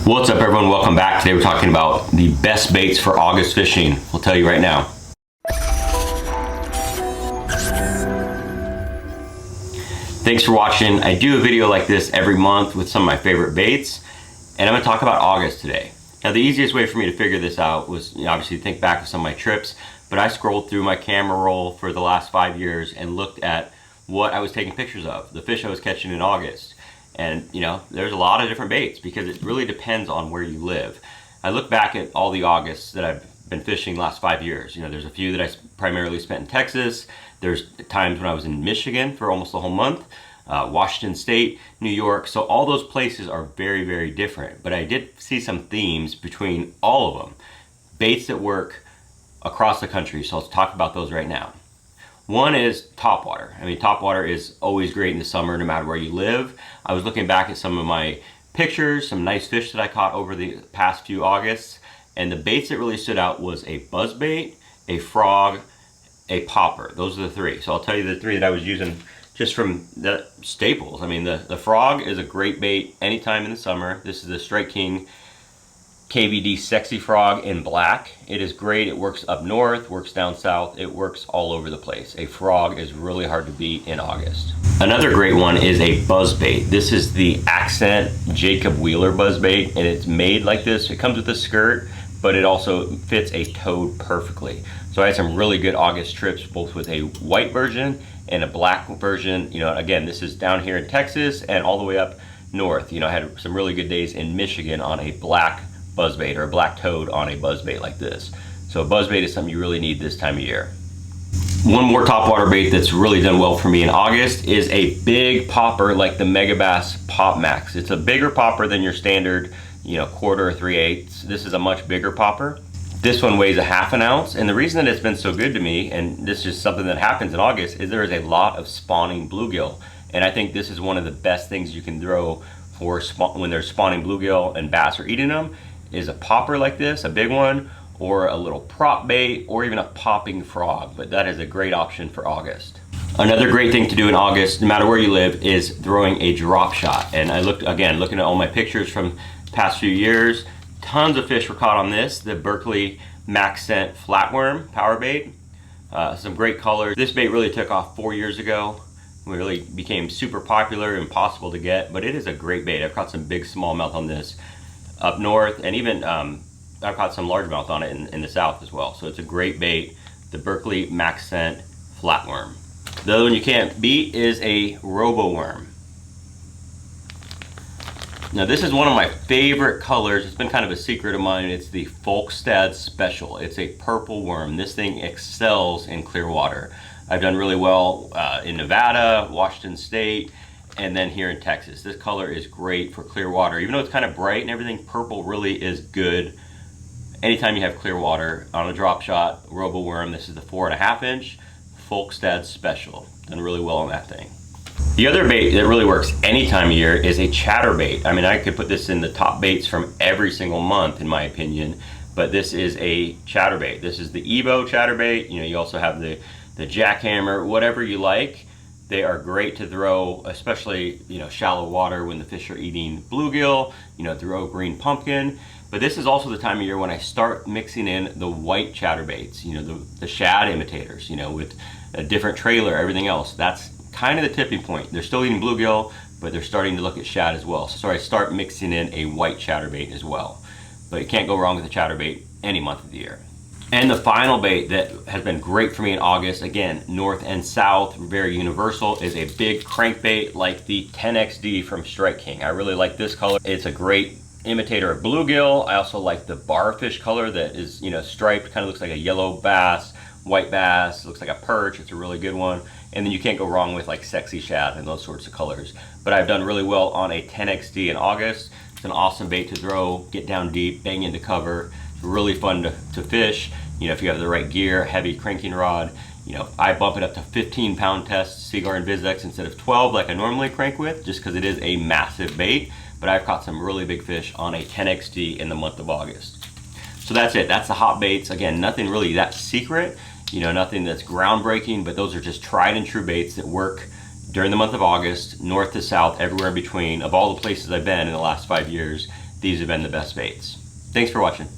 What's up, everyone? Welcome back. Today we're talking about the best baits for August fishing. We'll tell you right now. Thanks for watching. I do a video like this every month with some of my favorite baits, and I'm going to talk about August today. Now, the easiest way for me to figure this out was obviously think back to some of my trips, but I scrolled through my camera roll for the last 5 years and looked at what I was taking pictures of, the fish I was catching in August. And there's a lot of different baits because it really depends on where you live. I look back at all the Augusts that I've been fishing the last 5 years. There's a few that I primarily spent in Texas. There's times when I was in Michigan for almost the whole month, Washington State, New York. So all those places are very, very different. But I did see some themes between all of them. Baits that work across the country. So let's talk about those right now. One is topwater. Topwater is always great in the summer, no matter where you live. I was looking back at some of my pictures, some nice fish that I caught over the past few Augusts, and the baits that really stood out was a buzzbait, a frog, a popper. Those are the three. So I'll tell you the three that I was using just from the staples. The frog is a great bait anytime in the summer. This is the Strike King KVD Sexy Frog in black. It is great. It works up north, works down south. It works all over the place. A frog is really hard to beat in August. Another great one is a buzzbait. This is the Accent Jacob Wheeler buzzbait, and it's made like this. It comes with a skirt, but it also fits a toad perfectly. So I had some really good August trips, both with a white version and a black version. Again, this is down here in Texas and all the way up north. I had some really good days in Michigan on a black buzzbait or a black toad on a buzzbait like this. So a buzzbait is something you really need this time of year. One more topwater bait that's really done well for me in August is a big popper like the Megabass Pop Max. It's a bigger popper than your standard, quarter or 3/8. This is a much bigger popper. This one weighs a ½ ounce, and the reason that it's been so good to me, and this is something that happens in August, is there is a lot of spawning bluegill, and I think this is one of the best things you can throw for when there's spawning bluegill and bass are eating them, is a popper like this, a big one, or a little prop bait, or even a popping frog. But that is a great option for August. Another great thing to do in August, no matter where you live, is throwing a drop shot. And I looked, again, looking at all my pictures from the past few years, tons of fish were caught on this, the Berkley Max Scent Flatworm power bait. Some great colors. This bait really took off 4 years ago. It really became super popular, impossible to get, but it is a great bait. I've caught some big smallmouth on this up north, and even I've caught some largemouth on it in the south as well. So it's a great bait, the Berkley Max Scent Flatworm. The other one you can't beat is a robo worm. Now this is one of my favorite colors. It's been kind of a secret of mine. It's the Folkstad Special. It's a purple worm. This thing excels in clear water. I've done really well in Nevada, Washington State, and then here in Texas. This color is great for clear water. Even though it's kind of bright and everything, purple really is good anytime you have clear water. On a drop shot, robo worm, this is the 4.5 inch Folkstad Special. Done really well on that thing. The other bait that really works any time of year is a chatterbait. I could put this in the top baits from every single month in my opinion, but this is a chatterbait. This is the Evo chatterbait. You also have the jackhammer, whatever you like. They are great to throw, especially shallow water when the fish are eating bluegill, throw green pumpkin. But this is also the time of year when I start mixing in the white chatterbaits, the shad imitators, with a different trailer, everything else. That's kind of the tipping point. They're still eating bluegill, but they're starting to look at shad as well. So I start mixing in a white chatterbait as well. But you can't go wrong with a chatterbait any month of the year. And the final bait that has been great for me in August, again, north and south, very universal, is a big crankbait like the 10XD from Strike King. I really like this color. It's a great imitator of bluegill. I also like the barfish color that is, striped, kind of looks like a yellow bass, white bass, looks like a perch. It's a really good one. And then you can't go wrong with like sexy shad and those sorts of colors. But I've done really well on a 10XD in August. It's an awesome bait to throw, get down deep, bang into cover. It's really fun to fish. If you have the right gear, heavy cranking rod. I bump it up to 15-pound test Seaguar and VizX instead of 12 like I normally crank with, just because it is a massive bait. But I've caught some really big fish on a 10XD in the month of August. So that's it. That's the hot baits. Again, nothing really that secret. Nothing that's groundbreaking, but those are just tried and true baits that work during the month of August, north to south, everywhere in between. Of all the places I've been in the last 5 years, these have been the best baits. Thanks for watching.